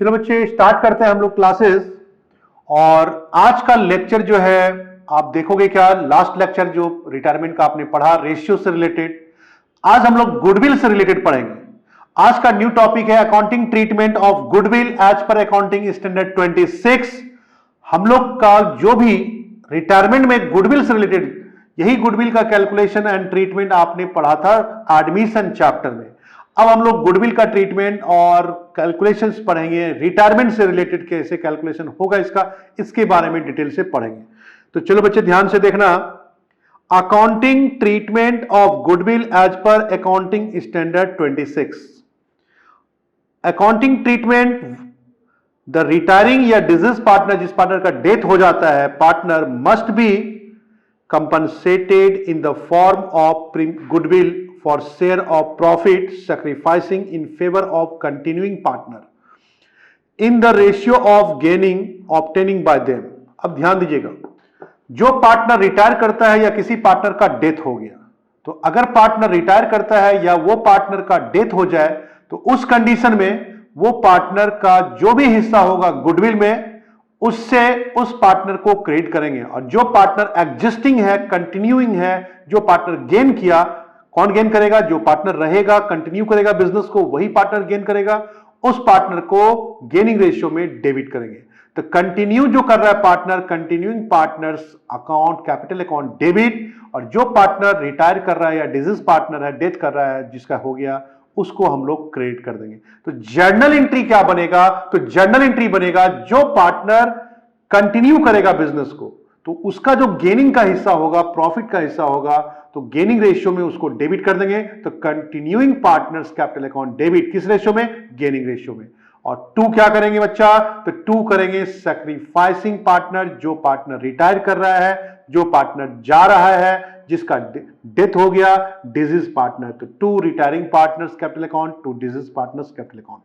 चलो बच्चे स्टार्ट करते हैं हम लोग क्लासेस। और आज का लेक्चर जो है आप देखोगे क्या, लास्ट लेक्चर जो रिटायरमेंट का आपने पढ़ा रेशियो से रिलेटेड, आज हम लोग गुडविल से रिलेटेड पढ़ेंगे। आज का न्यू टॉपिक है accounting treatment of goodwill as per accounting standard 26। हम लोग का जो भी रिटायरमेंट में गुडविल से रिलेटेड, यही गुडविल का कैलकुलेशन एंड ट्रीटमेंट आपने पढ़ा था एडमिशन चैप्टर में। अब हम लोग गुडविल का ट्रीटमेंट और कैलकुलेशंस पढ़ेंगे, रिटायरमेंट से रिलेटेड कैसे कैलकुलेशन होगा इसके बारे में डिटेल से पढ़ेंगे। तो चलो बच्चे ध्यान से देखना, accounting treatment of goodwill as per accounting standard 26। Accounting treatment, the retiring या डिजीज पार्टनर, जिस पार्टनर का डेथ हो जाता है, partner must be compensated in the form of goodwill for share of profit, sacrificing in favor of continuing partner in the ratio of gaining obtaining by them। अब ध्यान दीजिएगा, जो partner retire करता है या किसी पार्टनर का डेथ हो गया, तो अगर पार्टनर रिटायर करता है या वो पार्टनर का डेथ हो जाए, तो उस कंडीशन में वो पार्टनर का जो भी हिस्सा होगा गुडविल में, उससे उस पार्टनर को क्रेडिट करेंगे। और जो पार्टनर एग्जिस्टिंग है, कंटिन्यूइंग है, जो पार्टनर गेन किया, कौन गेन करेगा? जो पार्टनर रहेगा, कंटिन्यू करेगा बिजनेस को, वही पार्टनर गेन करेगा। उस पार्टनर को गेनिंग रेशियो में डेबिट करेंगे। तो कंटिन्यू जो कर रहा है partner, continuing partners account, capital account debit. और जो पार्टनर रिटायर कर रहा है या डिजीज पार्टनर है, डेथ कर रहा है, जिसका हो गया, उसको हम लोग क्रेडिट कर देंगे। तो जर्नल एंट्री क्या बनेगा? तो जर्नल एंट्री बनेगा, जो पार्टनर कंटिन्यू करेगा बिजनेस को, तो उसका जो गेनिंग का हिस्सा होगा, प्रॉफिट का हिस्सा होगा, तो गेनिंग रेशियो में उसको डेबिट कर देंगे। तो continuing partners capital account debit किस रेशियो में? गेनिंग रेशियो में। और टू क्या करेंगे बच्चा? तो टू करेंगे सैक्रिफाइसिंग पार्टनर, जो पार्टनर रिटायर कर रहा है, जो पार्टनर जा रहा है, जिसका डेथ हो गया, डिजीज पार्टनर। तो to retiring partner's capital account, to deceased partners capital account.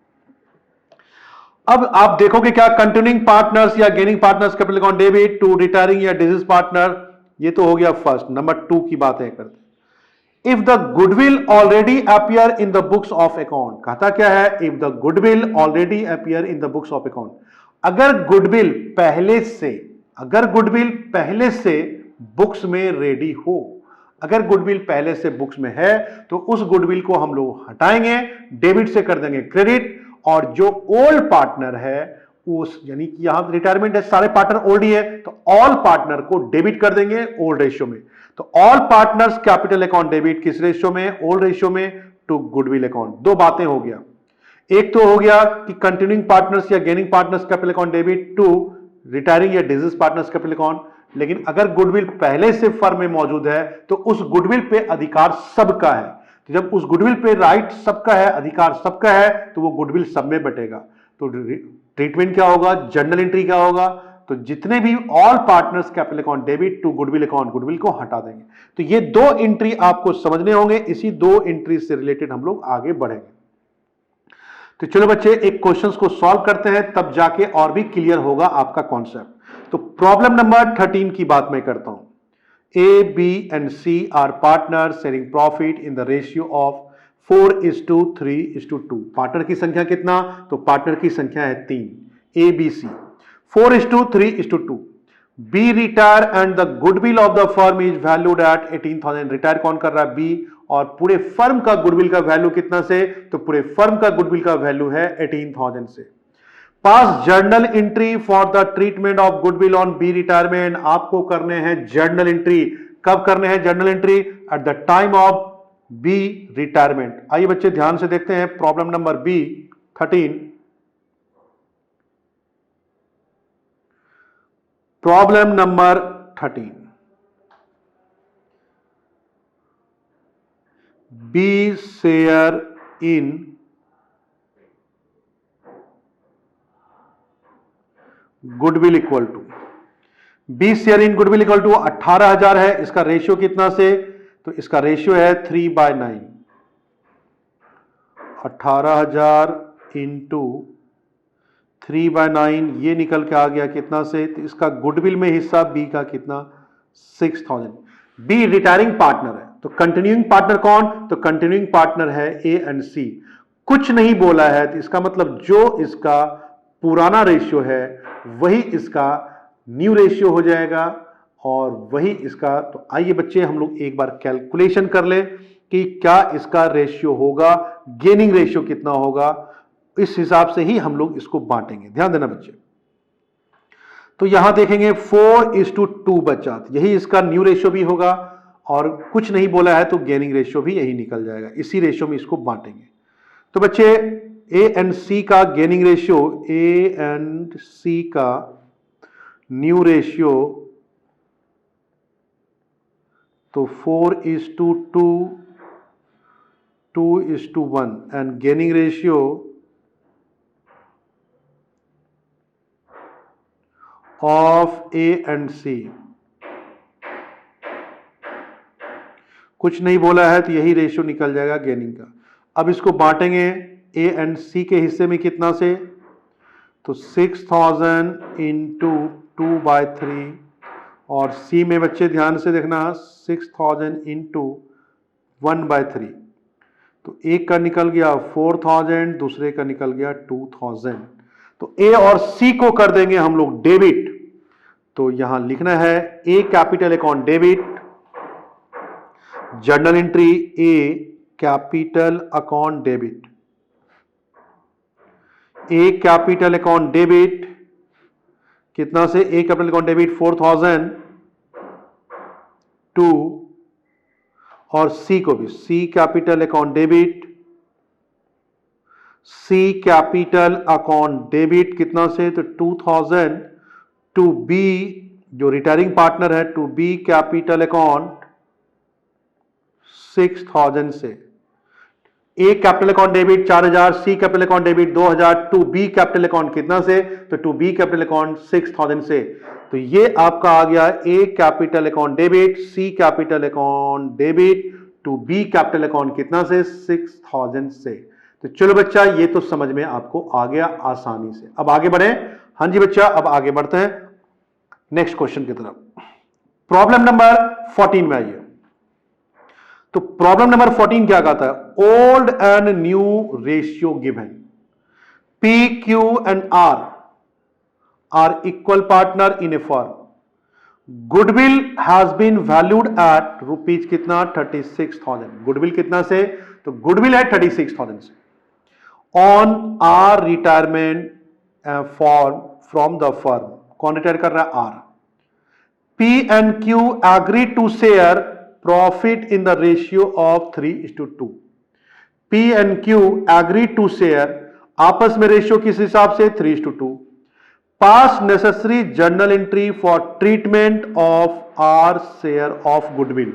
अब आप देखोगे क्या, कंटिन्यूइंग पार्टनर्स या gaining partners capital account debit to retiring या डिजीज पार्टनर, ये तो हो गया फर्स्ट। नंबर टू की बातें करते। If the goodwill already appear in the books of account, कहता क्या है? If the goodwill already appear in the books of account, अगर गुडविल पहले से बुक्स में रेडी हो, अगर गुडविल पहले से बुक्स में है, तो उस गुडविल को हम लोग हटाएंगे, डेबिट से कर देंगे क्रेडिट। और जो ओल्ड पार्टनर है, उस यानी कि यहां रिटायरमेंट है, सारे पार्टनर ओल्ड ही है, तो ऑल पार्टनर को डेबिट कर देंगे ओल्ड रेशियो में। तो all partners' capital account debit किस रेशियो में? ओल्ड रेशियो में टू गुडविल अकाउंट। दो बातें हो गया, एक तो हो गया कि कंटिन्यूइंग पार्टनर्स या gaining partners capital account debit to retiring या डिजीज पार्टनर्स कैपिटल अकाउंट। लेकिन अगर गुडविल पहले से फर्म में मौजूद है, तो उस गुडविल पे अधिकार सबका है। तो जब उस गुडविल पे राइट सबका है, अधिकार सबका है, तो वो गुडविल सब में बटेगा। तो ट्रीटमेंट क्या होगा? जर्नल एंट्री क्या होगा? तो जितने भी all partners' capital account debit to goodwill account, goodwill को हटा देंगे। तो ये दो एंट्री आपको समझने होंगे, इसी दो एंट्री से रिलेटेड हम लोग आगे बढ़ेंगे। तो चलो बच्चे एक क्वेश्चंस को सॉल्व करते हैं, तब जाके और भी क्लियर होगा आपका कॉन्सेप्ट। तो प्रॉब्लम नंबर 13 की बात मैं करता हूं। A, B and C are partner sharing profit in the ratio of 4:3:2। Partner की संख्या कितना? तो पार्टनर की संख्या है 3, A B C. 4:3:2। B retire and the goodwill of the firm is valued at 18,000। रिटायर कौन कर रहा है? बी। और पूरे फर्म का गुडविल का वैल्यू कितना से? तो पूरे फर्म का गुडविल का वैल्यू है 18,000 से। Pass journal entry for the treatment of goodwill on B retirement. आपको करने हैं जर्नल एंट्री। कब करने हैं journal entry? At the time of B retirement. आइए बच्चे ध्यान से देखते हैं problem number B 13। Problem number 13, B share in goodwill equal to, B share in goodwill equal to 18,000 है। इसका रेशियो कितना से? तो इसका रेशियो है 3/9। 18,000 इंटू 3/9, ये निकल के आ गया कितना से? तो इसका गुडविल में हिस्सा बी का कितना? 6,000। बी रिटायरिंग पार्टनर है, तो कंटिन्यूइंग पार्टनर कौन? तो कंटिन्यूइंग पार्टनर है ए एंड सी। कुछ नहीं बोला है, तो इसका मतलब जो इसका पुराना रेशियो है वही इसका न्यू रेशियो हो जाएगा और वही इसका। तो आइए बच्चे हम लोग एक बार कैलकुलेशन कर ले कि क्या इसका रेशियो होगा, गेनिंग रेशियो कितना होगा, इस हिसाब से ही हम लोग इसको बांटेंगे। ध्यान देना बच्चे। तो यहां देखेंगे 4:2 बचा, यही इसका न्यू रेशियो भी होगा और कुछ नहीं बोला है तो गेनिंग रेशियो भी यही निकल जाएगा, इसी रेशियो में इसको बांटेंगे। तो बच्चे ए एंड सी का gaining ratio, A and C का न्यू रेशियो तो 4:2, 2:1 and gaining ratio of A and C, कुछ नहीं बोला है तो यही रेशियो निकल जाएगा गेनिंग का। अब इसको बांटेंगे ए एंड सी के हिस्से में कितना से, तो 6000 इंटू 2/3 और सी में बच्चे ध्यान से देखना 6000 इंटू 1/3। तो एक का निकल गया 4000, दूसरे का निकल गया 2000। तो ए और सी को कर देंगे हम लोग डेबिट। तो यहां लिखना है A capital account debit, journal entry A capital account debit, A capital account debit कितना से, A capital account debit 4000 to, और सी को भी C capital account debit, C capital account debit कितना से, तो 2000 टू बी जो रिटायरिंग पार्टनर है, टू बी कैपिटल अकाउंट 6000 से। A capital account debit 4000, C capital account debit 2000, to B capital account कितना से, तो टू बी कैपिटल अकाउंट 6000 से। तो ये आपका आ गया A capital account debit, C capital account debit, to B capital account कितना से, 6000 से। तो चलो बच्चा ये तो समझ में आपको आ गया आसानी से। अब आगे बढ़े। हाँ जी बच्चा, अब आगे बढ़ते हैं नेक्स्ट क्वेश्चन की तरफ। प्रॉब्लम नंबर 14 में आइए। तो प्रॉब्लम नंबर 14 क्या कहता है, old and new ratio given, P Q and R equal partner in a firm, goodwill has been valued at rupees कितना, 36,000। गुडविल कितना से, तो गुडविल है 36,000 से। On R retirement form from the firm, कौन रिटायर कर रहा है, R. P and Q agree to share profit in the ratio of 3:2। P and Q agree to share, आपस में रेशियो किस हिसाब से, 3:2। Pass necessary journal entry for treatment of R share of goodwill,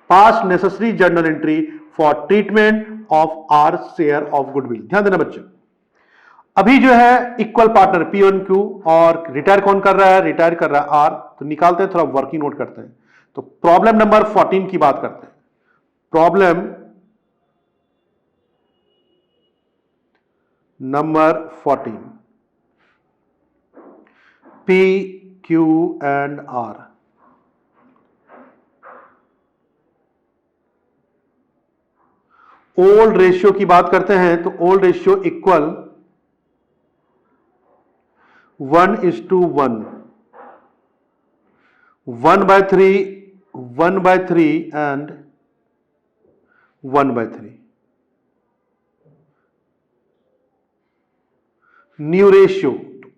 pass necessary journal entry for treatment of R share of goodwill. ध्यान देना बच्चे, अभी जो है equal partner P and Q और रिटायर कौन कर रहा है, रिटायर कर रहा है आर। तो निकालते हैं, थोड़ा वर्किंग नोट करते हैं। तो प्रॉब्लम नंबर 14 की बात करते हैं। Problem number 14, P Q and R. Old ratio की बात करते हैं तो old ratio equal 1:1, 1/3, 1/3 and 1/3। New ratio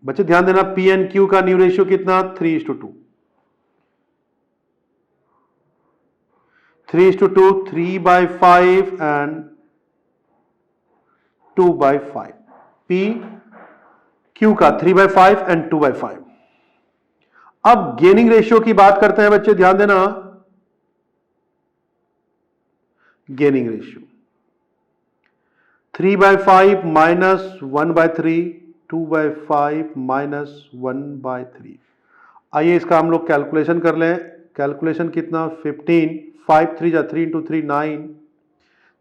बच्चे ध्यान देना, पी एंड क्यू का न्यू रेशियो कितना, 3:2, 3:2, 3/5 एंड 2/5। पी क्यू का 3/5 एंड 2/5। अब गेनिंग रेशियो की बात करते हैं बच्चे, ध्यान देना, गेनिंग रेशियो 3/5 माइनस 1/3, 2/5 माइनस 1/3। आइए इसका हम लोग कैलकुलेशन कर लें। कैलकुलेशन कितना, 15, 5 3 जा 3 इंटू 3 9,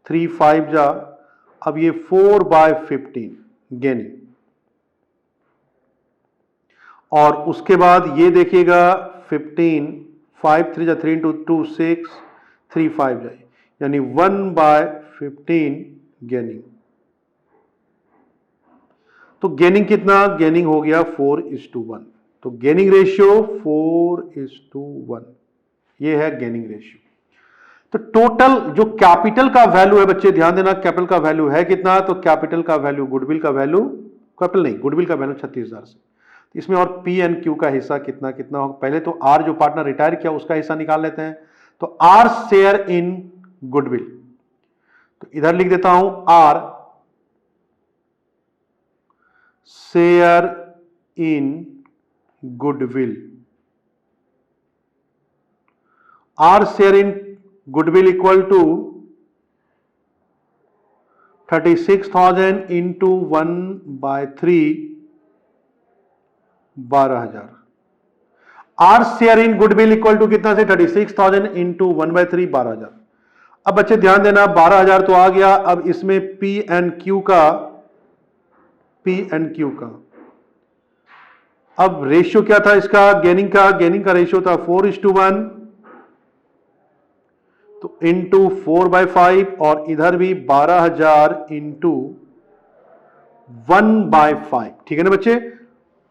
3 5 जा, अब ये 4/15 गेनिंग। और उसके बाद ये देखिएगा 15, 5 3 जा 3 इंटू 2 6, 3 5 जाए, यानी 1/15 गेनिंग। तो गेनिंग कितना, गेनिंग हो गया 4:1। तो गेनिंग रेशियो 4:1, ये है गेनिंग रेशियो। तो टोटल जो कैपिटल का वैल्यू है बच्चे ध्यान देना, कैपिटल का वैल्यू है कितना, तो कैपिटल का वैल्यू, गुडविल का वैल्यू, कैपिटल नहीं, गुडविल का वैल्यू 36,000 से। इसमें और पी एंड क्यू का हिस्सा कितना कितना होगा, पहले तो आर जो पार्टनर रिटायर किया उसका हिस्सा निकाल लेते हैं। तो आर शेयर इन गुडविल, तो इधर लिख देता हूं R share in goodwill. R share in goodwill equal to 36,000 into 1/3, 12,000। R share in goodwill equal to कितना से 36,000 इंटू 1/3, 12,000। अब बच्चे ध्यान देना 12,000 तो आ गया। अब इसमें पी एंड क्यू का अब रेशियो क्या था इसका, गेनिंग का रेशियो था 4:1, तो इंटू 4/5, और इधर भी 12,000 इंटू 1/5। ठीक है ना बच्चे,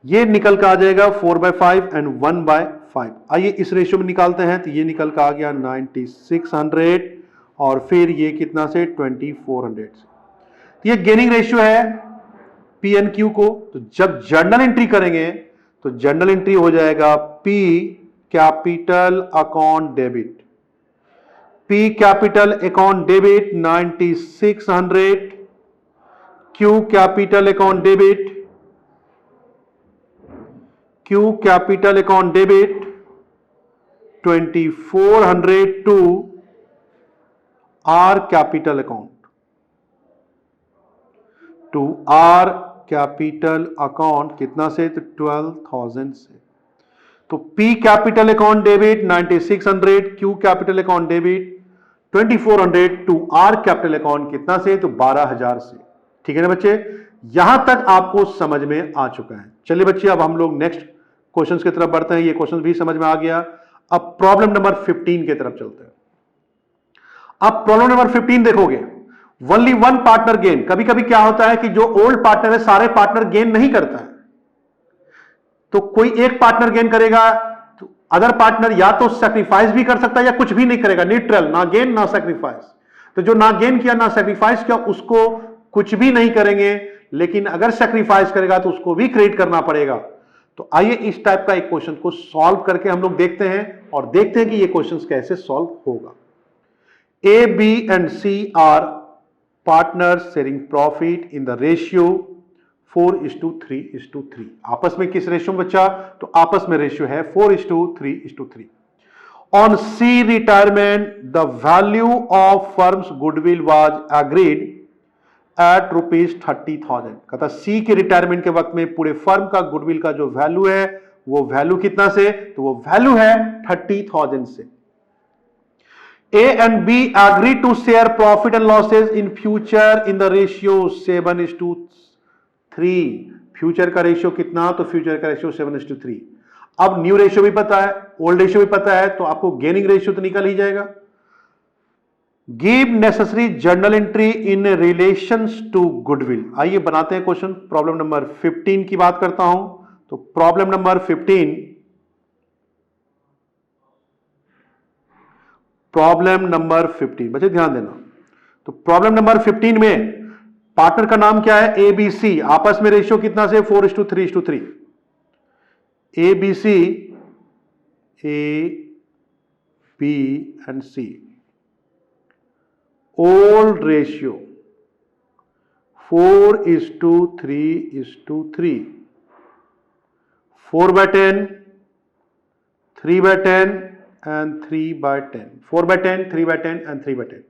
ये निकल का आ जाएगा 4/5 एंड 1/5। आइए इस रेशियो में निकालते हैं, तो ये निकल का आ गया 9600, और फिर ये कितना से 2400 से। तो ये गेनिंग रेशियो है पी एन क्यू को। तो जब जर्नल एंट्री करेंगे तो जर्नल एंट्री हो जाएगा P capital account debit, P capital account debit 9600, Q capital account debit, Q capital account debit 2400 to R capital account, to R capital account कितना से, तो 12,000 से। तो P capital account debit 9600, Q capital account debit 2400 to R capital account कितना से, तो 12,000 से। ठीक है ना बच्चे, यहां तक आपको समझ में आ चुका है। चलिए बच्चे अब हम लोग नेक्स्ट क्वेश्चंस की तरफ बढ़ते हैं। ये क्वेश्चन भी समझ में आ गया। अब प्रॉब्लम नंबर 15 की तरफ चलते हैं। अब प्रॉब्लम नंबर 15 देखोगे, ओनली वन पार्टनर गेन। कभी कभी क्या होता है कि जो ओल्ड पार्टनर है सारे पार्टनर गेन नहीं करता है, तो कोई एक पार्टनर गेन करेगा, तो अदर पार्टनर या तो सैक्रिफाइस भी कर सकता है या कुछ भी नहीं करेगा, न्यूट्रल, ना गेन ना सैक्रिफाइस। तो जो ना गेन किया ना सैक्रिफाइस किया उसको कुछ भी नहीं करेंगे, लेकिन अगर सैक्रिफाइस करेगा तो उसको भी क्रेडिट करना पड़ेगा। तो आइए इस टाइप का एक क्वेश्चन को सॉल्व करके हम लोग देखते हैं और देखते हैं कि ये क्वेश्चन कैसे सॉल्व होगा। A, B and C are partner sharing profit in the ratio 4:3:3। आपस में किस रेशियो में बच्चा, तो आपस में रेशियो है 4:3:3। On C retirement the value of firm's goodwill was agreed at ₹30,000। कहता सी के रिटायरमेंट के वक्त में पूरे फर्म का गुडविल का जो वैल्यू है वो वैल्यू कितना से, तो वो वैल्यू है 30,000 से। A and B agree to share profit and losses in future in the ratio 7:3। Future का रेशियो कितना, तो फ्यूचर का रेशियो 7:3। अब न्यू रेशियो भी पता है, ओल्ड रेशियो भी पता है, तो आपको गेनिंग रेशियो तो निकल ही जाएगा। Give necessary journal entry in relation to goodwill. आइए बनाते हैं क्वेश्चन। प्रॉब्लम नंबर 15 की बात करता हूं। तो प्रॉब्लम नंबर 15, प्रॉब्लम नंबर 15 बच्चे ध्यान देना। तो प्रॉब्लम नंबर 15 में पार्टनर का नाम क्या है, ए बी सी। आपस में रेशियो कितना से, 4:3:3। A B C, A B and C, old ratio 4:3:3, 4/10, 3/10 and 3/10, 4/10, 3/10 and 3/10।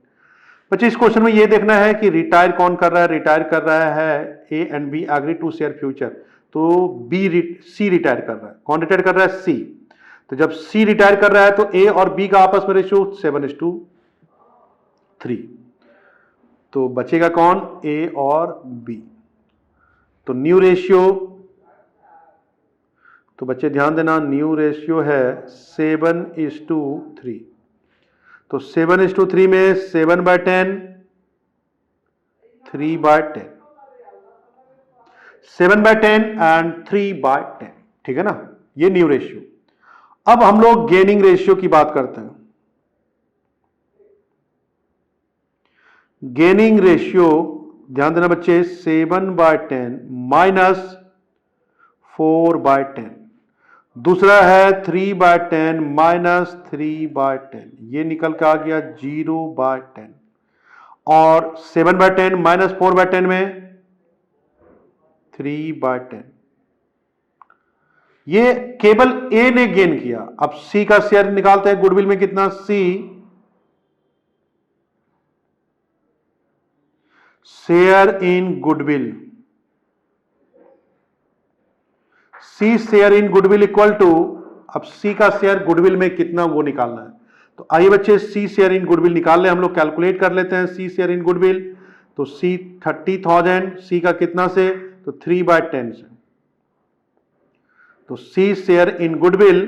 बच्चे इस क्वेश्चन में ये देखना है कि रिटायर कौन कर रहा है। रिटायर कर रहा है A and B agree to share future. तो सी रिटायर कर रहा है। कौन रिटायर कर रहा है, सी। तो जब सी रिटायर कर रहा है तो ए और बी का आपस में रेशियो 7:3। तो बचेगा कौन, ए और बी। तो न्यू रेशियो, तो बच्चे ध्यान देना न्यू रेशियो है 7:3। तो 7:3 में 7/10, 3/10, 7/10 एंड 3/10, ठीक है ना, ये न्यू रेशियो। अब हम लोग गेनिंग रेशियो की बात करते हैं। गेनिंग रेशियो ध्यान देना बच्चे, 7/10 माइनस 4/10, दूसरा है 3/10 माइनस 3/10, ये निकल के आ गया 0/10, और 7/10 माइनस 4/10 में 3/10। ये केवल ए ने गेन किया। अब सी का शेयर निकालते हैं गुडविल में, कितना, C share in goodwill, C share in goodwill equal to, अब सी का शेयर गुडविल में कितना वो निकालना है। तो आइए बच्चे सी शेयर इन गुडविल निकाल ले, हम लोग कैलकुलेट कर लेते हैं सी शेयर इन गुडविल। तो सी 30,000, सी का कितना से, तो 3/10 से। तो सी शेयर इन गुडविल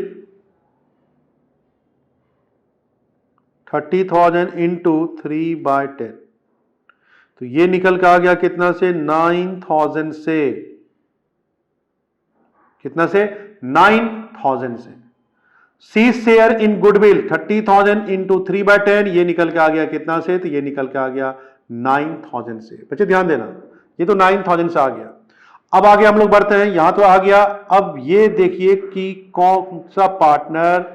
30,000 इंटू 3/10, तो ये निकल के आ गया कितना से, 9,000 से, कितना से, 9,000 से। सी शेयर इन गुडविल 30,000 इंटू 3/10, ये निकल के आ गया कितना से, तो ये निकल के आ गया 9,000 से। बच्चे ध्यान देना, ये तो 9,000 से आ गया। अब आगे हम लोग बढ़ते हैं, यहां तो आ गया। अब ये देखिए कि कौन सा पार्टनर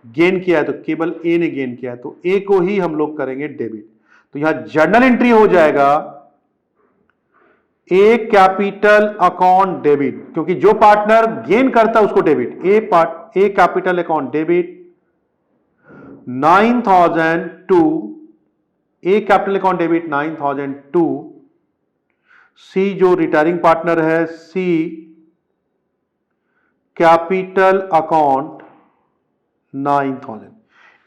गेन किया है, तो केवल ए ने गेन किया है, तो ए को ही हम लोग करेंगे डेबिट। तो यहां जर्नल एंट्री हो जाएगा ए कैपिटल अकाउंट डेबिट, क्योंकि जो पार्टनर गेन करता है उसको debit. A capital account debit 9,000 to, A capital account debit 9,000 to C जो रिटायरिंग पार्टनर है, C capital account 9,000।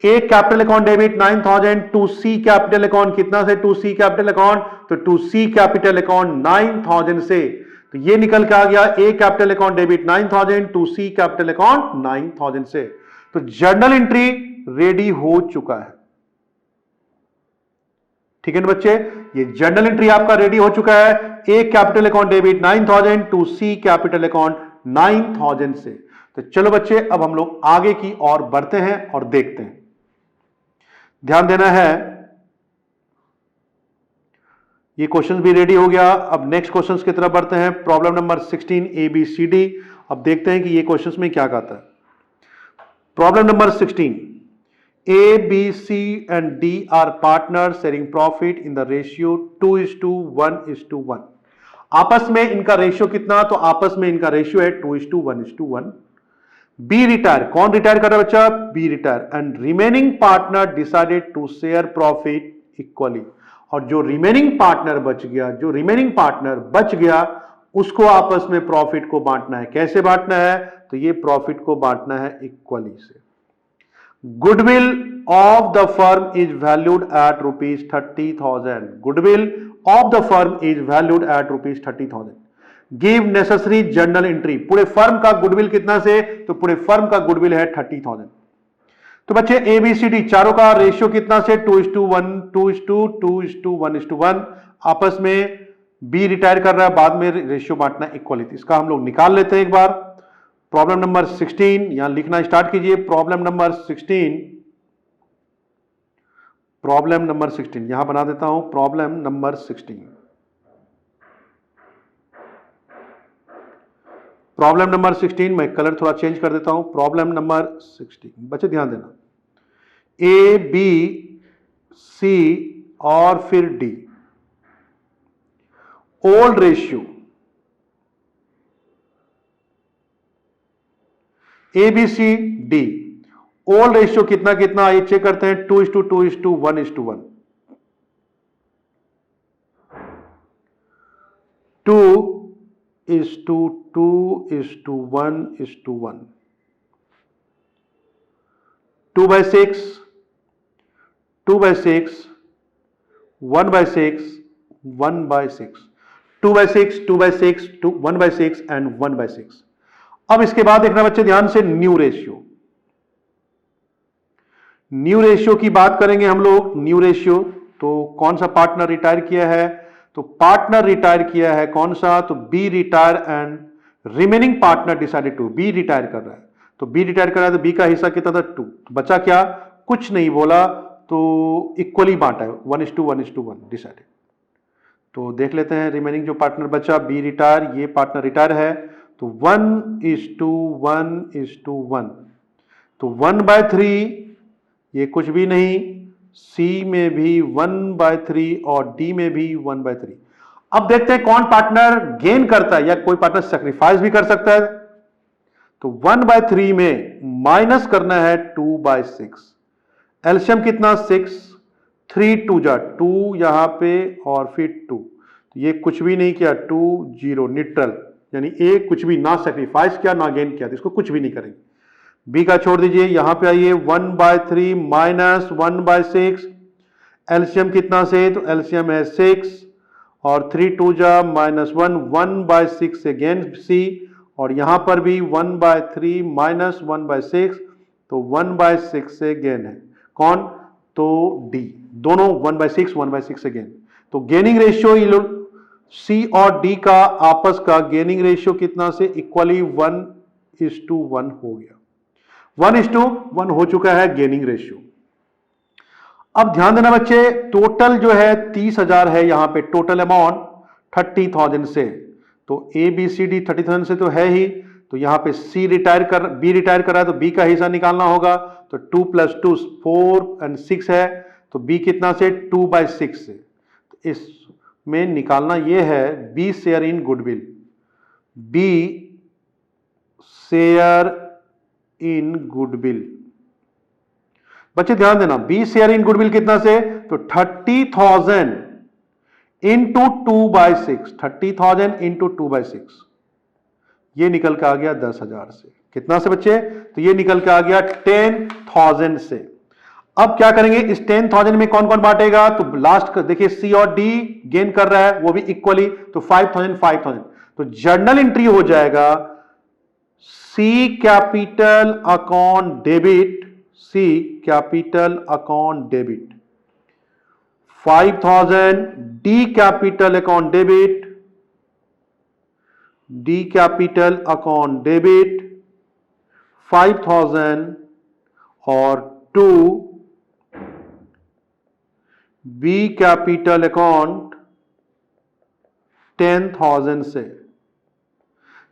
A capital account debit 9,000 to C capital account कितना से, टू सी कैपिटल अकाउंट, तो to C capital account 9,000 से। तो ये निकल के आ गया A capital account debit 9,000 to C capital account 9,000 से। तो जर्नल एंट्री रेडी हो चुका है, ठीक है ना बच्चे, ये जर्नल एंट्री आपका रेडी हो चुका है। A capital account debit 9,000 to C capital account 9,000 से। तो चलो बच्चे, अब हम लोग आगे की ओर बढ़ते हैं और देखते हैं। ध्यान देना है, ये क्वेश्चन भी रेडी हो गया। अब नेक्स्ट क्वेश्चन की तरफ बढ़ते हैं। Problem number 16 ABCD। अब देखते हैं कि ये क्वेश्चन में क्या कहता है। Problem number 16, A, B, C and D are partners sharing profit in the ratio 2:1:1। आपस में इनका रेशियो कितना, तो आपस में इनका रेशियो है 2:1:1। बी रिटायर, कौन रिटायर कर रहा है बच्चा, B retire, and remaining partner decided to share profit equally. और जो रिमेनिंग पार्टनर बच गया उसको आपस में प्रॉफिट को बांटना है। कैसे बांटना है, तो ये प्रॉफिट को बांटना है इक्वली से। Goodwill of the firm is valued eight ₹30,000। Goodwill of the firm is valued eight ₹30,000। Give necessary journal entry. पूरे फर्म का गुडविल कितना से, तो पूरे फर्म का गुडविल है 30,000। तो बच्चे ABCD चारों का रेशियो कितना से, 2:1, 2:1:1। आपस में बी रिटायर कर रहा है, बाद में रेशियो बांटना इक्वली। इसका हम लोग निकाल लेते हैं एक बार। प्रॉब्लम नंबर 16 यहां लिखना स्टार्ट कीजिए। प्रॉब्लम नंबर 16 यहां बना देता हूं। प्रॉब्लम नंबर 16, प्रॉब्लम नंबर 16 मैं कलर थोड़ा चेंज कर देता हूं। प्रॉब्लम नंबर 16 बच्चे ध्यान देना, A, B, C और फिर D, old ratio ABCD, old ratio कितना कितना, ये चेक करते हैं, 2:2:1:1। 2:2:1:1। 2/6, 2/6, 1/6, 1/6, 2/6, 2/6, 1/6 एंड 1/6। अब इसके बाद देखना बच्चे ध्यान से, न्यू रेशियो। न्यू रेशियो की बात करेंगे हम लोग। न्यू रेशियो, तो कौन सा पार्टनर रिटायर किया है, तो पार्टनर रिटायर किया है कौन सा, तो B retire and remaining partner decided to, B retire कर रहा है, तो बी रिटायर कर रहा है तो बी का हिस्सा कितना था 2, तो बचा क्या, कुछ नहीं बोला, तो इक्वली बांटा है 1:1:1 डिसाइडेड। तो देख लेते हैं रिमेनिंग जो पार्टनर बचा, बी रिटायर, ये पार्टनर रिटायर है, तो 1:1:1, तो 1/3 ये कुछ भी नहीं, सी में भी 1/3 और डी में भी 1/3। अब देखते हैं कौन पार्टनर गेन करता है या कोई पार्टनर सेक्रीफाइस भी कर सकता है। तो 1/3 में माइनस करना है 2/6, एलसीएम कितना 6, 3 2 जा 2 यहां पे और फिर 2, ये कुछ भी नहीं किया, 2 0 न्यूट्रल, यानी ए कुछ भी ना सेक्रीफाइस किया ना गेन किया, तो इसको कुछ भी नहीं करेंगे। बी का छोड़ दीजिए, यहां पे आइए 1/3 माइनस 1/6, एलसीएम कितना से, तो एलसीएम है 6 और 3 2 जा -1, 1/6 से गेन सी, और यहां पर भी 1/3 माइनस 1/6, तो 1/6 से गेन है कौन, तो डी, दोनों 1/6 1/6 से गेन। तो गेनिंग रेशियो सी और डी का आपस का गेनिंग रेशियो कितना से, इक्वली 1:1 हो गया, 1:1 हो चुका है गेनिंग रेशियो। अब ध्यान देना बच्चे, टोटल जो है 30,000 है, यहां पे टोटल अमाउंट 30,000 से, तो ए बी सी डी 30,000 से तो है ही, तो यहां पे बी रिटायर कर रहा है, तो बी का हिस्सा निकालना होगा, तो 2 + 2 4 और 6 है, तो बी कितना से 2/6 से, तो इसमें निकालना यह है B share in goodwill, B share in goodwill. बच्चे ध्यान देना, बी शेयर इन गुडविल कितना से, तो 30,000 इंटू 2/6, 30,000 इंटू 2/6, ये निकल के आ गया 10,000 से, कितना से बच्चे, तो ये निकल के आ गया 10,000 से। अब क्या करेंगे, इस 10,000 में कौन कौन बांटेगा, तो लास्ट देखिए सी और डी गेन कर रहा है वो भी इक्वली, तो 5,000 5,000, तो जर्नल एंट्री हो जाएगा C capital account debit, C capital account debit 5,000, D capital account debit, D capital account debit 5,000 और 2 बी कैपिटल अकाउंट 10,000 से।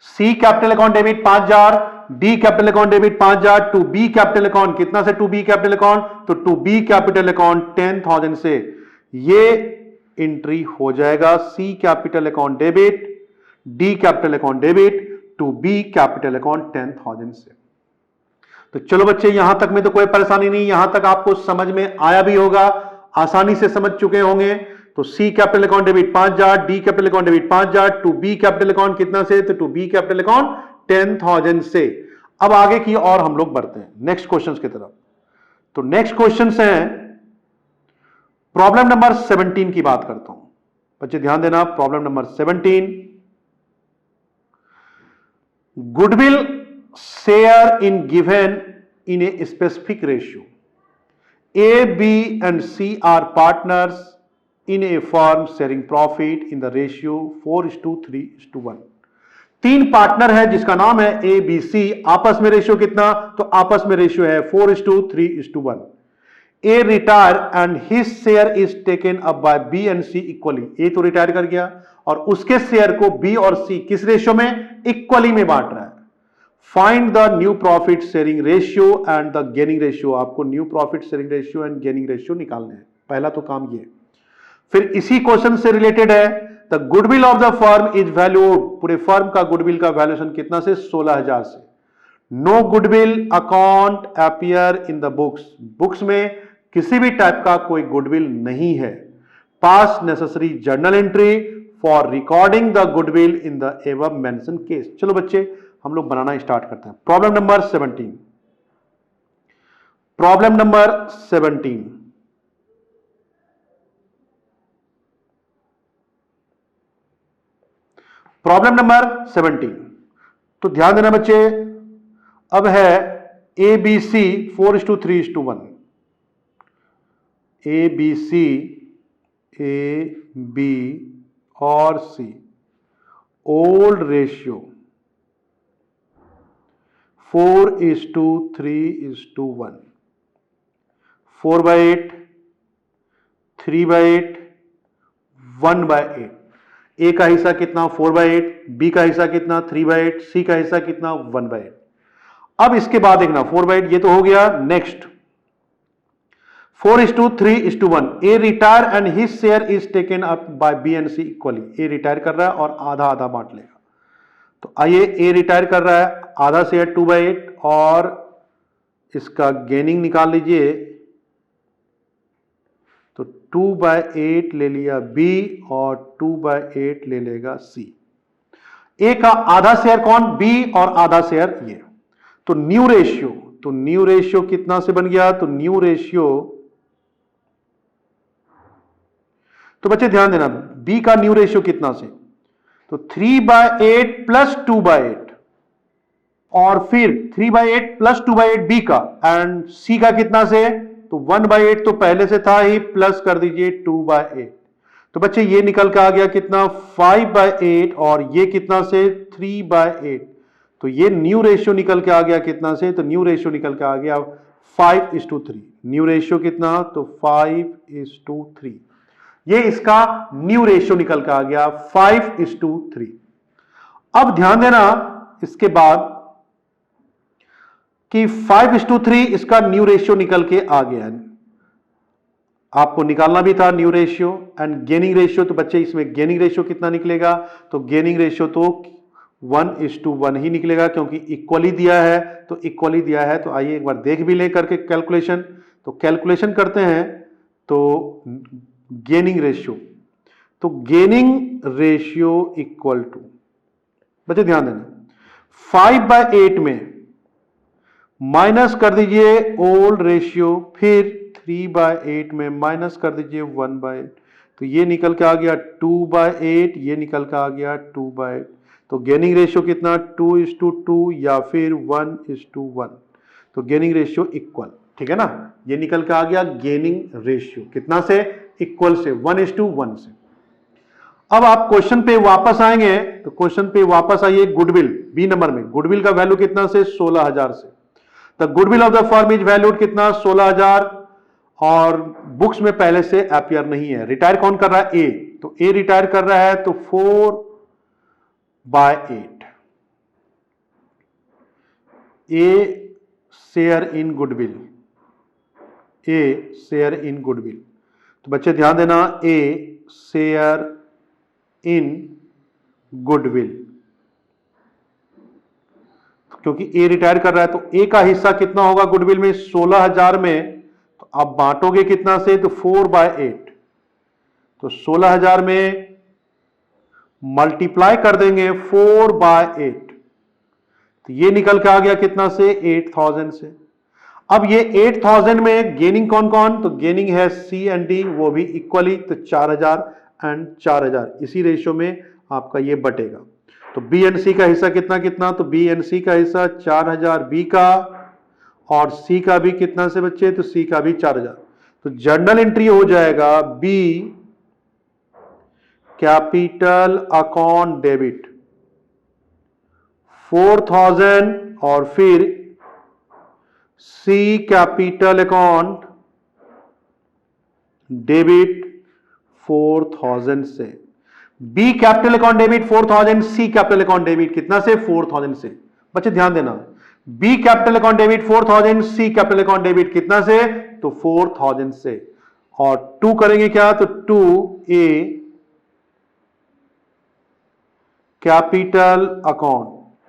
C capital account debit 5,000, D capital account debit 5,000, B B capital account कितना से, to B capital account, तो to B capital account 10,000 से, ये entry हो जाएगा C capital account debit, D capital account debit to B capital account 10,000 से। तो चलो बच्चे, यहां तक में तो कोई परेशानी नहीं, यहां तक आपको समझ में आया भी होगा, आसानी से समझ चुके होंगे। तो C capital account debit 5,000, D capital account debit 5,000, B B capital account कितना से, तो टू बी कैपिटल अकाउंट 10,000 से। अब आगे की और हम लोग बढ़ते हैं नेक्स्ट क्वेश्चंस की तरफ। तो नेक्स्ट क्वेश्चंस हैं, प्रॉब्लम नंबर 17 की बात करता हूं बच्चे, ध्यान देना, problem number 17, goodwill share in given in a specific ratio. A, B and C are partners in a firm sharing profit in the ratio 4:3:1. 3 partner है जिसका नाम है ए बी सी, आपस में रेशियो कितना, तो आपस में रेशियो है 4:3:1. A retire and his share is taken up by B and C equally, A तो रिटायर कर गया और उसके शेयर को बी और सी किस रेशियो में, इक्वली में बांट रहा है। Find the new profit sharing ratio and the gaining ratio, आपको new profit sharing ratio and gaining ratio निकालने हैं, पहला तो काम ये। फिर इसी क्वेश्चन से रिलेटेड है, the goodwill of the firm is valued, पूरे फर्म का गुडविल का वैल्यूएशन कितना से, 16,000 से। No goodwill account appear in the books, books में किसी भी टाइप का कोई गुडविल नहीं है। Pass necessary journal entry for recording the goodwill in the above mention case. चलो बच्चे, हम लोग बनाना स्टार्ट करते हैं। Problem number 17, problem number 17, problem number 17, तो ध्यान देना बच्चे, अब है A B C 4:3:1, A B C, A B और सी ओल्ड रेशियो 4:3:1, 4/8, 3/8, 1/8। ए का हिस्सा कितना 4/8, बी का हिस्सा कितना 3/8, सी का हिस्सा कितना 1/8। अब इसके बाद देखना 4/8 ये तो हो गया। Next 4:3:1, A retire and his share is taken up by B and C equally. A retire कर रहा है और आधा आधा बांट लेगा। तो आइए, ए रिटायर कर रहा है, आधा शेयर 2/8 और इसका गेनिंग निकाल लीजिए। तो 2/8 ले लिया बी और 2/8 ले लेगा सी। ए का आधा शेयर कौन, बी, और आधा शेयर ये। तो न्यू रेशियो कितना से बन गया, तो न्यू रेशियो, तो बच्चे ध्यान देना बी का न्यू रेशियो कितना से, तो 3/8 प्लस 2/8 और फिर 3/8 प्लस 2/8 बी का, एंड सी का कितना से, तो 1/8 तो पहले से था ही, प्लस कर दीजिए 2/8। तो बच्चे ये निकल के आ गया कितना 5/8 और ये कितना से 3/8। तो ये न्यू रेशियो निकल के आ गया कितना से, तो न्यू रेशियो निकल के आ गया 5:3। न्यू रेशियो कितना, तो 5:3। ये इसका न्यू रेशियो निकल के आ गया 5:3। अब ध्यान देना इसके बाद कि 5:3 इसका न्यू रेशियो निकल के आ गया है। आपको निकालना भी था new ratio and gaining ratio. तो बच्चे इसमें गेनिंग रेशियो कितना निकलेगा, तो गेनिंग रेशियो तो 1:1 ही निकलेगा, क्योंकि इक्वली दिया है। तो इक्वली दिया है, तो आइए एक बार देख भी ले करके कैलकुलेशन। तो कैलकुलेशन करते हैं, तो गेनिंग रेशियो, तो गेनिंग रेशियो इक्वल टू, बच्चे ध्यान देना 5/8 में माइनस कर दीजिए ओल्ड रेशियो, फिर 3/8 में माइनस कर दीजिए 1/8। तो ये निकल के आ गया 2/8, ये निकल के आ गया 2/8। तो गेनिंग रेशियो कितना 2:2 या फिर 1:1। तो गेनिंग रेशियो इक्वल, ठीक है ना। ये निकल के आ गया गेनिंग रेशियो कितना से, इक्वल से, 1:1 से। अब आप क्वेश्चन पे वापस आएंगे, तो क्वेश्चन पे वापस आइए, गुडविल बी नंबर में, गुडविल का वैल्यू कितना से 16,000 से। The goodwill of the firm is valued कितना 16,000 और बुक्स में पहले से अपीयर नहीं है। रिटायर कौन कर रहा है, ए। तो ए रिटायर कर रहा है, तो 4/8 A share in goodwill, A share in goodwill. तो बच्चे ध्यान देना, ए शेयर इन गुडविल, क्योंकि ए रिटायर कर रहा है। तो ए का हिस्सा कितना होगा गुडविल में 16,000 में, तो आप बांटोगे कितना से, तो 4/8। तो 16,000 में मल्टीप्लाई कर देंगे 4/8, तो ये निकल के आ गया कितना से 8,000 से। अब ये 8,000 में गेनिंग कौन कौन, तो गेनिंग है सी एंड डी, वो भी इक्वली, तो 4,000 एंड 4,000 इसी रेशियो में आपका ये बटेगा। तो बी एंड सी का हिस्सा कितना कितना, तो बी एंड सी का हिस्सा 4,000 बी का, और सी का भी कितना से बच्चे, तो सी का भी 4,000। तो जर्नल एंट्री हो जाएगा बी कैपिटल अकाउंट डेबिट 4,000 और फिर सी कैपिटल अकाउंट डेबिट 4,000 से। B capital account debit 4,000, C capital account debit कितना से 4,000 से। बच्चे ध्यान देना, B capital account debit 4,000, C capital account debit कितना से, तो 4,000 से। और 2 करेंगे क्या, तो 2A capital account,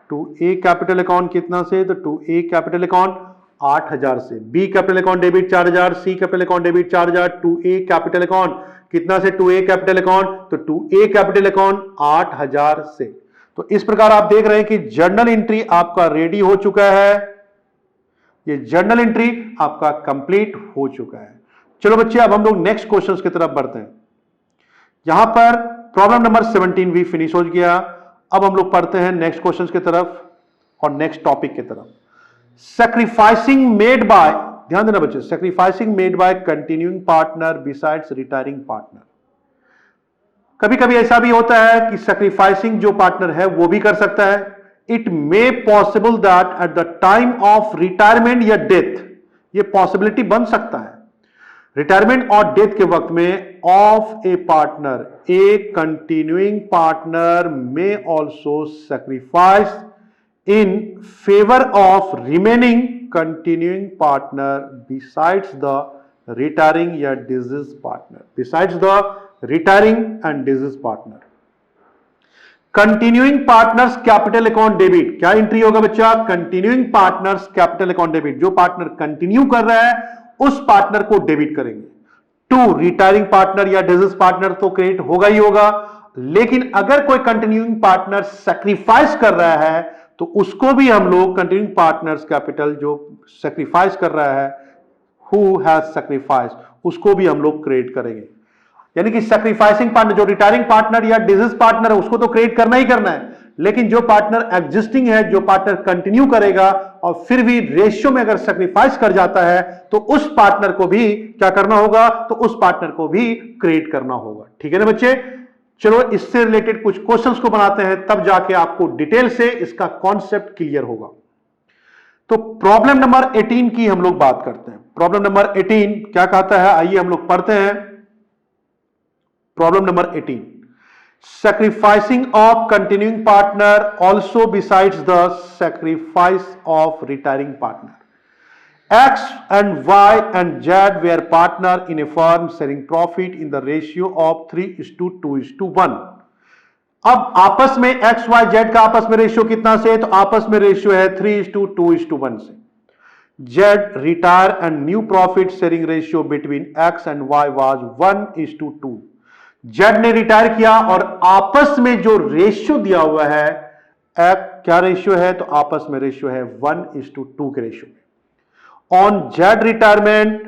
2A capital account कितना से, तो 2A कैपिटल अकाउंट 8,000 से। B capital account debit 4,000, C capital account debit 4,000, 2A capital account कितना से, 2A कैपिटल अकाउंट, तो 2A कैपिटल अकाउंट 8,000 से। तो इस प्रकार आप देख रहे हैं कि जर्नल एंट्री आपका रेडी हो चुका है, ये जर्नल एंट्री आपका कंप्लीट हो चुका है। चलो बच्चे, अब हम लोग नेक्स्ट क्वेश्चंस की तरफ बढ़ते हैं। यहां पर प्रॉब्लम नंबर 17 भी फिनिश हो गया। अब हम लोग पढ़ते हैं नेक्स्ट क्वेश्चंस की तरफ और नेक्स्ट टॉपिक की तरफ। सैक्रिफाइसिंग मेड बाय, ध्यान देना बच्चे, sacrificing made by continuing partner besides retiring partner. कभी कभी ऐसा भी होता है कि सैक्रिफाइसिंग जो पार्टनर है वो भी कर सकता है. It may possible that at the time of retirement या डेथ, ये पॉसिबिलिटी बन सकता है रिटायरमेंट और डेथ के वक्त में of a partner, a continuing partner may also sacrifice in favour of remaining continuing partner besides the retiring या deceased partner, besides the retiring and deceased partner. Continuing partners capital account debit, क्या entry होगा बच्चा? Continuing partners capital account debit, जो partner continue कर रहा है उस partner को डेबिट करेंगे. टू रिटायरिंग पार्टनर या डिजीज पार्टनर तो क्रेडिट होगा ही होगा, लेकिन अगर कोई कंटिन्यूइंग पार्टनर सैक्रिफाइस कर रहा है तो उसको भी हम लोग कंटिन्यूइंग पार्टनर्स कैपिटल जो सैक्रिफाइस कर रहा है, हु हैज सैक्रिफाइस, उसको भी हम लोग क्रेडिट करेंगे. यानी कि सैक्रिफाइसिंग पार्टनर, जो रिटायरिंग पार्टनर या डिजीज पार्टनर है, उसको तो क्रेडिट करना ही करना है, लेकिन जो पार्टनर एग्जिस्टिंग है, जो पार्टनर कंटिन्यू करेगा और फिर भी रेशियो में अगर सैक्रिफाइस कर जाता है तो उस पार्टनर को भी क्या करना होगा? तो उस पार्टनर को भी क्रेडिट करना होगा. ठीक है ना बच्चे? चलो इससे रिलेटेड कुछ क्वेश्चंस को बनाते हैं, तब जाके आपको डिटेल से इसका कॉन्सेप्ट क्लियर होगा. तो प्रॉब्लम नंबर 18 की हम लोग बात करते हैं. प्रॉब्लम नंबर 18 क्या कहता है, आइए हम लोग पढ़ते हैं. Problem number 18, sacrificing of continuing partner also besides the sacrifice of retiring partner. X and Y and Z were partner in a firm sharing profit in the ratio of 3:2:1. अब आपस में X, Y, Z का आपस में ratio कितना से? तो आपस में रेशियो है 3:2:1 से. Z retire and new profit sharing ratio between X and Y was 1:2. Z ने रिटायर किया और आपस में जो रेशियो दिया हुआ है, क्या रेशियो है? तो आपस में रेशियो है 1:2 के रेशियो में. On Z retirement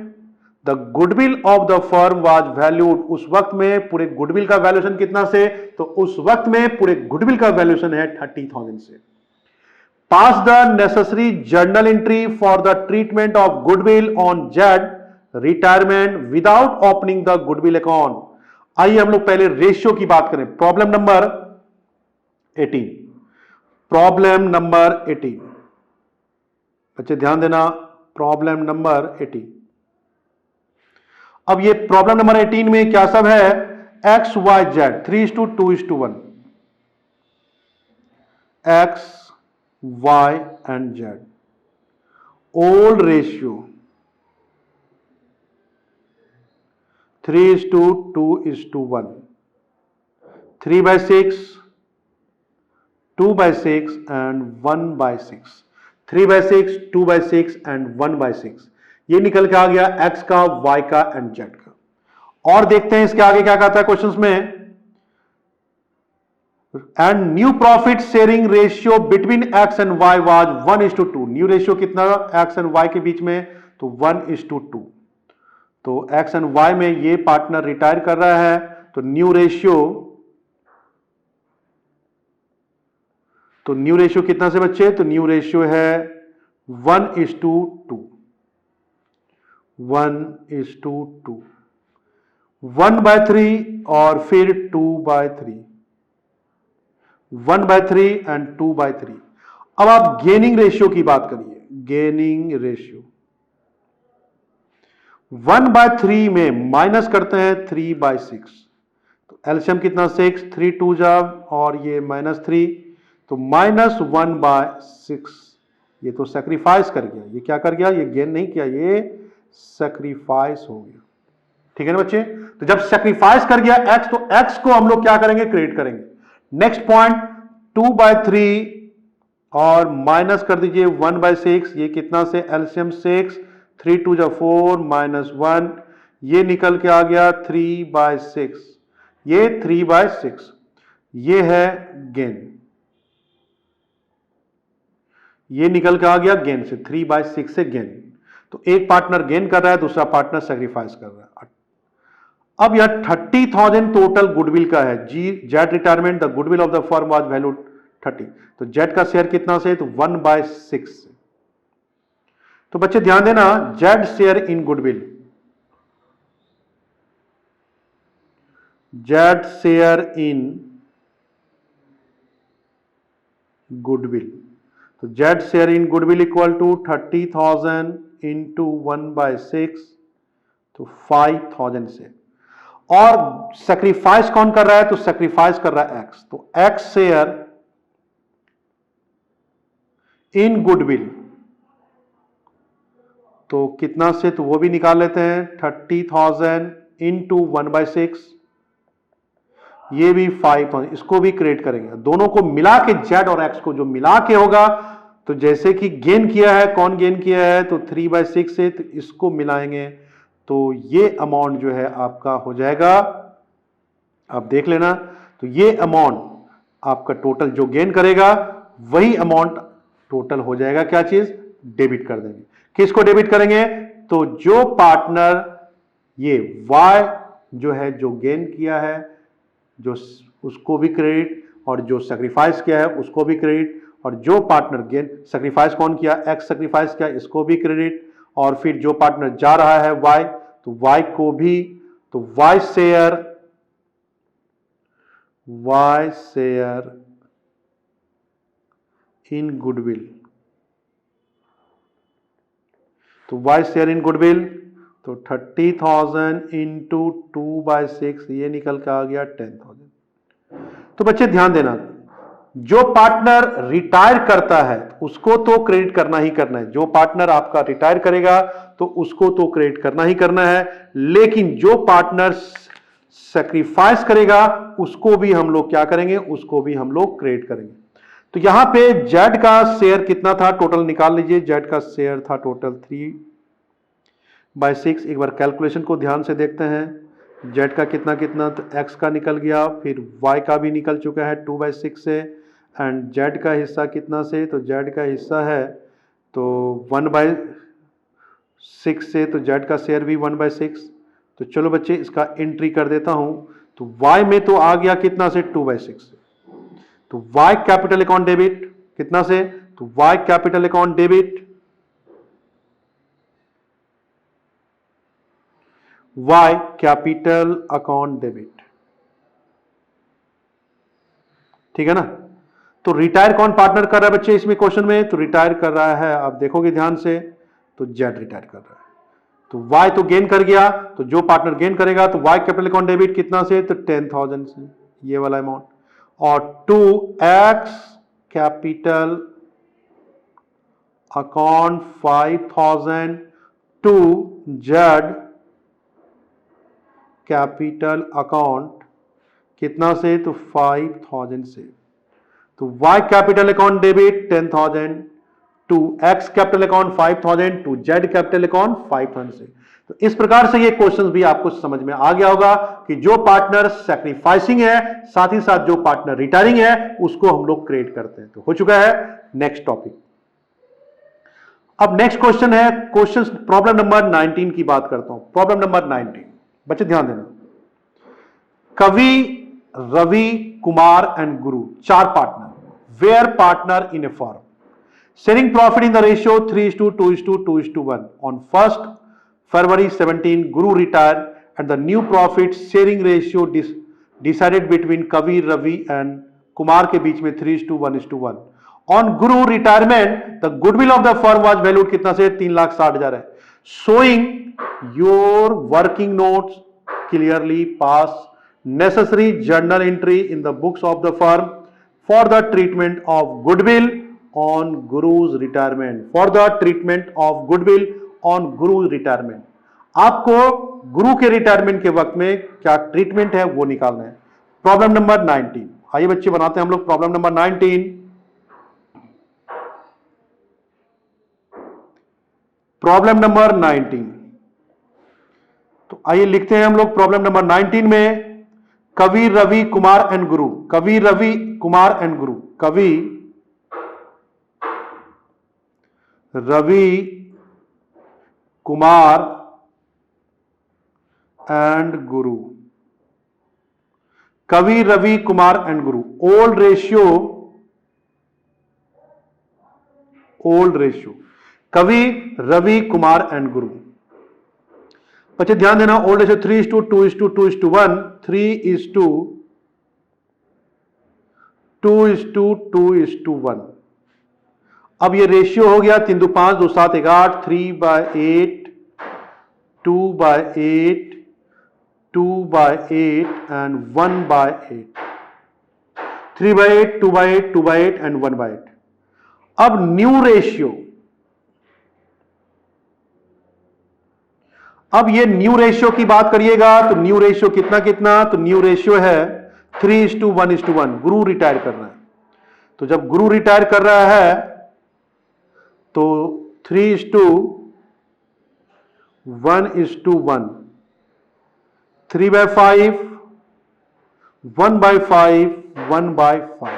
the goodwill of the firm was valued, उस वक्त में पूरे गुडविल का वैल्यूएशन कितना से? तो उस वक्त में पूरे गुडविल का वैल्यूएशन है 30,000 से. Pass the necessary journal entry for the treatment of goodwill on Z retirement without opening the goodwill account. आइए हम लोग पहले रेशियो की बात करें. प्रॉब्लम नंबर 18, प्रॉब्लम नंबर 18 बच्चे ध्यान देना, प्रॉब्लम नंबर 18. अब ये प्रॉब्लम नंबर 18 में क्या सब है? X Y Z 3:2:1, X Y and Z, old ratio 3:2:1, 3/6, 2/6 and 1/6, 3/6, 2/6 and 1/6. ये निकल के आ गया x का, y का एंड z का. और देखते हैं इसके आगे क्या कहता है क्वेश्चंस में. And new profit sharing ratio between x and y was 1:2. New ratio कितना x एंड y के बीच में? तो 1:2. तो x एंड y में ये पार्टनर रिटायर कर रहा है, तो न्यू रेशियो कितना से बच्चे? तो न्यू रेशियो है 1:2. 1:2, 1/3 और फिर 2/3, 1/3 एंड 2/3. अब आप गेनिंग रेशियो की बात करिए. गेनिंग रेशियो 1/3 में माइनस करते हैं 3/6, तो एलसीएम कितना? 6, 3 2 जा और ये -3, तो -1/6. ये तो सैक्रिफाइस कर गया. ये क्या कर गया? ये गेन नहीं किया, ये सैक्रिफाइस हो गया. ठीक है ना बच्चे? तो जब सैक्रिफाइस कर गया x, तो x को हम लोग क्या करेंगे? क्रेडिट करेंगे. नेक्स्ट पॉइंट 2/3 और माइनस कर दीजिए 1/6. ये कितना से? एलसीएम 6, 3 2 जा 4 -1, ये निकल के आ गया 3/6. ये 3/6, ये है गेन. ये निकल के आ गया गेन से, 3/6 से गेन. तो एक पार्टनर गेन कर रहा है, दूसरा पार्टनर सैक्रिफाइस कर रहा है. अब यह 30,000 टोटल गुडविल का है. Z retirement the goodwill of the firm was valued 30. तो जेड का शेयर कितना से? तो 1/6 से. तो बच्चे ध्यान देना, Z share in goodwill, Z share in goodwill. तो Z share in goodwill equal to 30,000 into 1/6, तो 5,000 से। और सेक्रीफाइस कौन कर रहा है? तो सेक्रीफाइस कर रहा है एक्स, तो एक्स शेयर इन गुडविल, तो कितना से? तो वो भी निकाल लेते हैं, 30,000 इंटू 1/6, ये भी 5,000, इसको भी क्रिएट करेंगे। दोनों को मिला के, जेड और एक्स को जो मिला के होगा, तो जैसे कि गेन किया है, कौन गेन किया है? तो 3/6 से, तो इसको मिलाएंगे, तो ये अमाउंट जो है आपका हो जाएगा, आप देख लेना। तो ये अमाउंट आपका टोटल जो गेन करेगा, वही अमाउंट टोटल हो जाएगा, क्या चीज? डेबिट कर देंगे। किसको डेबिट करेंगे? तो जो पार्टनर ये वाई जो है, जो गेन किया है, जो उसको भी क्रेडिट, और जो सेक्रीफाइस किया है उसको भी क्रेडिट, और जो पार्टनर गेन सेक्रीफाइस कौन किया? एक्स सेक्रीफाइस किया, इसको भी क्रेडिट, और फिर जो पार्टनर जा रहा है वाई, तो वाई को भी, तो वाई शेयर इन गुडविल, तो वाई शेयर इन गुडविल, तो 30,000 इंटू 2/6, ये निकल के आ गया 10,000। तो बच्चे ध्यान देना, जो पार्टनर रिटायर करता है उसको तो क्रेडिट करना ही करना है। जो पार्टनर आपका रिटायर करेगा तो उसको तो क्रेडिट करना ही करना है, लेकिन जो पार्टनर सेक्रीफाइस करेगा उसको भी हम लोग क्या करेंगे? उसको भी हम लोग क्रेडिट करेंगे। तो यहां पे जेड का शेयर कितना था? टोटल निकाल लीजिए। जेड का शेयर था टोटल 3/6। एक बार कैलकुलेशन को ध्यान से देखते हैं। जेड का कितना कितना? तो एक्स का निकल गया, फिर वाई का भी निकल चुका है 2/6 से, एंड जेड का हिस्सा कितना से? तो जेड का हिस्सा है तो 1/6 से, तो जेड का शेयर भी 1/6। तो चलो बच्चे इसका एंट्री कर देता हूं। तो वाई में तो आ गया कितना से? 2/6 से। तो वाई कैपिटल अकाउंट डेबिट कितना से? तो Y capital account debit, Y capital account debit, ठीक है ना। तो रिटायर कौन पार्टनर कर रहा है बच्चे इसमें क्वेश्चन में? तो रिटायर कर रहा है, आप देखोगे ध्यान से, तो जेड रिटायर कर रहा है। तो वाई तो गेन कर गया, तो जो पार्टनर गेन करेगा, तो वाई कैपिटल अकाउंट डेबिट कितना से? तो 10,000 से, ये वाला अमाउंट, और 2x capital account 5,000 to Z capital account कितना से? तो 5,000 से। तो y capital account debit 10,000 to x capital account 5,000 to z capital account 5,000 से। तो इस प्रकार से ये क्वेश्चंस भी आपको समझ में आ गया होगा कि जो पार्टनर सैक्रिफाइसिंग है, साथ ही साथ जो पार्टनर रिटायरिंग है, उसको हम लोग क्रिएट करते हैं। तो हो चुका है नेक्स्ट टॉपिक। अब नेक्स्ट क्वेश्चन है, क्वेश्चन प्रॉब्लम नंबर 19 की बात करता हूं। प्रॉब्लम नंबर 19, बच्चे ध्यान देना। कवि, रवि, कुमार एंड गुरु, चार partner, where partner in a firm, sharing profit in the ratio 3:2:2:1. On 1st February 17, Guru retired and the new profit sharing ratio decided between Kavi, Ravi and Kumar के बीच में 3:1:1. On Guru retirement, the goodwill of the firm was valued कितना से? 3,60,000 है। Showing your working notes clearly pass necessary journal entry in the books of the firm for the treatment of goodwill on Guru's retirement. For the treatment of goodwill on Guru's retirement. आपको गुरु के retirement के वक्त में क्या treatment है वो निकालना है। प्रॉब्लम नंबर 19, आइए बच्चे बनाते हैं हम लोग प्रॉब्लम नंबर 19। प्रॉब्लम नंबर 19, तो आइए लिखते हैं हम लोग प्रॉब्लम नंबर 19 में, कवि, रवि, कुमार एंड गुरु, कवि, रवि, कुमार एंड गुरु, कवि, रवि, कुमार एंड गुरु, कवि, Ravi, Kumar and Guru, old ratio, कवि, रवि, कुमार एंड गुरु। बच्चे ध्यान देना, ओल्ड रेशियो 3:2:2:1, 3:2:2:1। अब ये रेशियो हो गया 3 2 5 2 7 1 8, 3/8, 2/8, 2/8 एंड 1/8, 3/8, 2/8, 2/8 एंड 1/8। अब न्यू रेशियो, अब ये न्यू रेशियो की बात करिएगा तो न्यू रेशियो कितना कितना, तो न्यू रेशियो है 3:1:1। गुरु रिटायर कर रहा है, तो जब गुरु रिटायर कर रहा है तो 3:1:1, 3/5, 1/5, 1/5।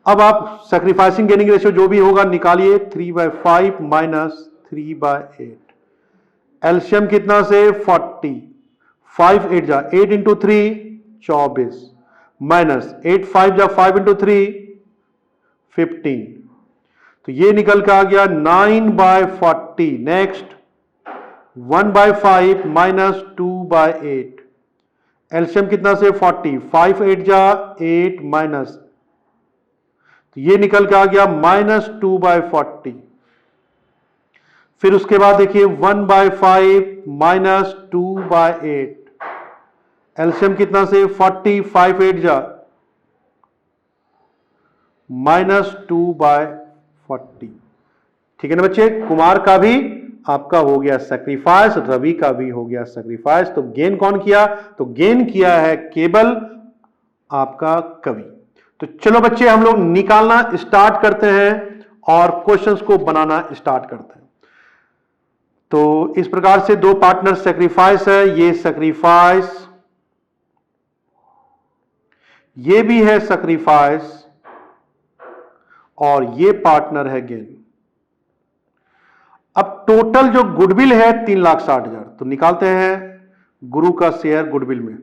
अब आप सैक्रिफाइसिंग गेनिंग रेशियो जो भी होगा निकालिए, 3/5 माइनस 3/8। एलसीएम कितना से 40, 5 8 जा 8 इंटू 3 24, माइनस 8 5 जा 5 इंटू 3 15, तो ये निकल के आ गया 9/40। नेक्स्ट 1/5 माइनस 2/8, एलसीएम कितना से 40, 5 8 जा 8 माइनस, तो ये निकल के आ गया -2/40। फिर उसके बाद देखिए 1/5 माइनस 2/8, एलसीएम कितना से 40, 5 8 जा -2/40। ठीक है ना बच्चे, कुमार का भी आपका हो गया सैक्रिफाइस, रवि का भी हो गया सैक्रिफाइस। तो गेन कौन किया, तो गेन किया है केवल आपका कवि। तो चलो बच्चे हम लोग निकालना स्टार्ट करते हैं और क्वेश्चंस को बनाना स्टार्ट करते हैं। तो इस प्रकार से दो पार्टनर सैक्रिफाइस है, ये सैक्रिफाइस, ये भी है सैक्रिफाइस, और ये पार्टनर है गेन। अब टोटल जो गुडविल है 3,60,000, तो निकालते हैं गुरु का शेयर गुडविल में।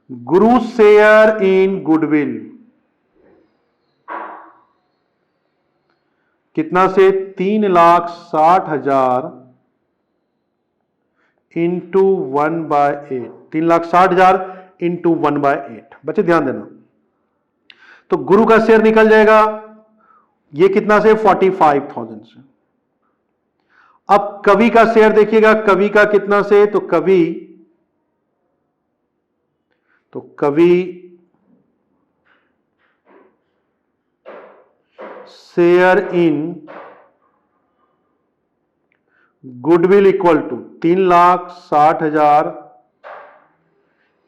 गुरु शेयर इन गुडविल कितना से 3,60,000 इंटू 1/8, 3,60,000 इंटू 1/8। बच्चे ध्यान देना, तो गुरु का शेयर निकल जाएगा ये कितना से 45,000 से। अब कवि का शेयर देखिएगा, कवि का कितना से, तो Kavi share in goodwill equal to 3,60,000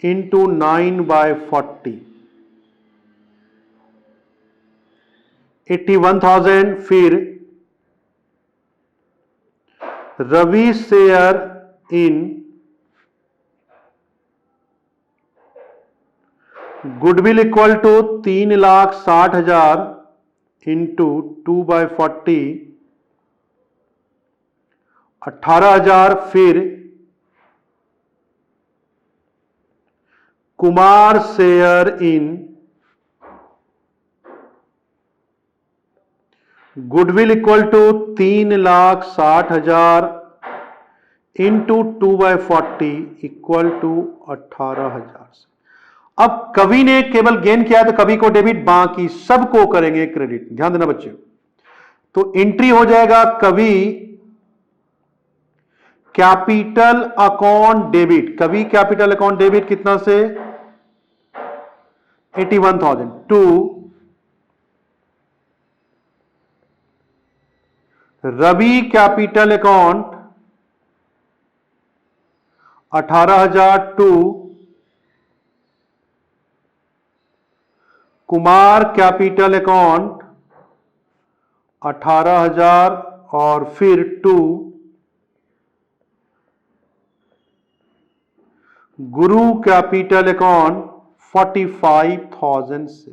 into 9/40, 81,000। फिर Ravi share in goodwill equal to 3,60,000 into 2/40, 18,000। फिर Kumar share in goodwill equal to 3,60,000 into 2/40 equal to 18,000। अब कवि ने केवल गेन किया है तो कवि को डेबिट, बाकी सबको करेंगे क्रेडिट। ध्यान देना बच्चे, तो एंट्री हो जाएगा Kavi capital account debit. Kavi capital account debit कितना से 81,000 to Ravi capital account 18,000 to Kumar capital account 18,000 और फिर टू गुरु कैपिटल अकाउंट 45,000 से।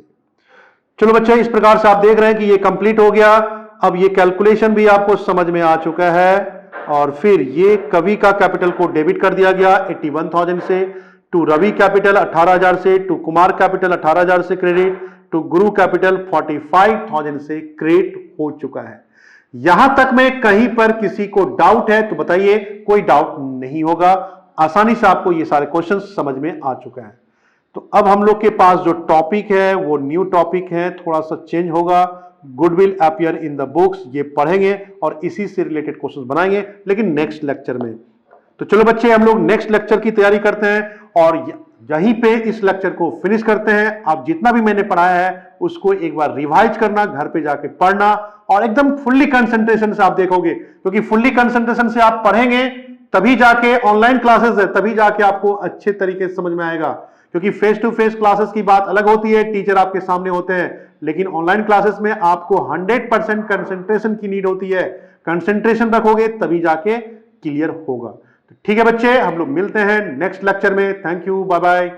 चलो बच्चे, इस प्रकार से आप देख रहे हैं कि ये कंप्लीट हो गया। अब ये कैलकुलेशन भी आपको समझ में आ चुका है, और फिर ये कवि का कैपिटल को डेबिट कर दिया गया 81,000 से, टू रवि कैपिटल 18,000 से, टू कुमार कैपिटल 18,000 से क्रेडिट, टू गुरु कैपिटल 45,000 से क्रेडिट हो चुका है। यहां तक में कहीं पर किसी को डाउट है तो बताइए। कोई डाउट नहीं होगा, आसानी से आपको ये सारे क्वेश्चन समझ में आ चुका है। तो अब हम लोग के पास जो टॉपिक है वो न्यू टॉपिक है, थोड़ा सा चेंज होगा। Goodwill appear in the books, ये पढ़ेंगे और इसी से रिलेटेड क्वेश्चंस बनाएंगे, लेकिन नेक्स्ट लेक्चर में। तो चलो बच्चे, हम लोग नेक्स्ट लेक्चर की तैयारी करते हैं और यहीं पे इस लेक्चर को फिनिश करते हैं। आप जितना भी मैंने पढ़ाया है उसको एक बार रिवाइज करना, घर पे जाके पढ़ना और एकदम फुल्ली कंसंट्रेशन से आप देखोगे, क्योंकि फुल्ली कंसंट्रेशन से आप पढ़ेंगे तभी जाके, ऑनलाइन क्लासेस है तभी जाके आपको अच्छे तरीके से समझ में आएगा। क्योंकि फेस टू फेस क्लासेस की बात अलग होती है, टीचर आपके सामने होते हैं, लेकिन ऑनलाइन क्लासेस में आपको 100% कंसंट्रेशन की नीड होती है। कंसंट्रेशन रखोगे तभी जाके क्लियर होगा। ठीक है बच्चे, हम लोग मिलते हैं नेक्स्ट लेक्चर में। Thank you, bye bye.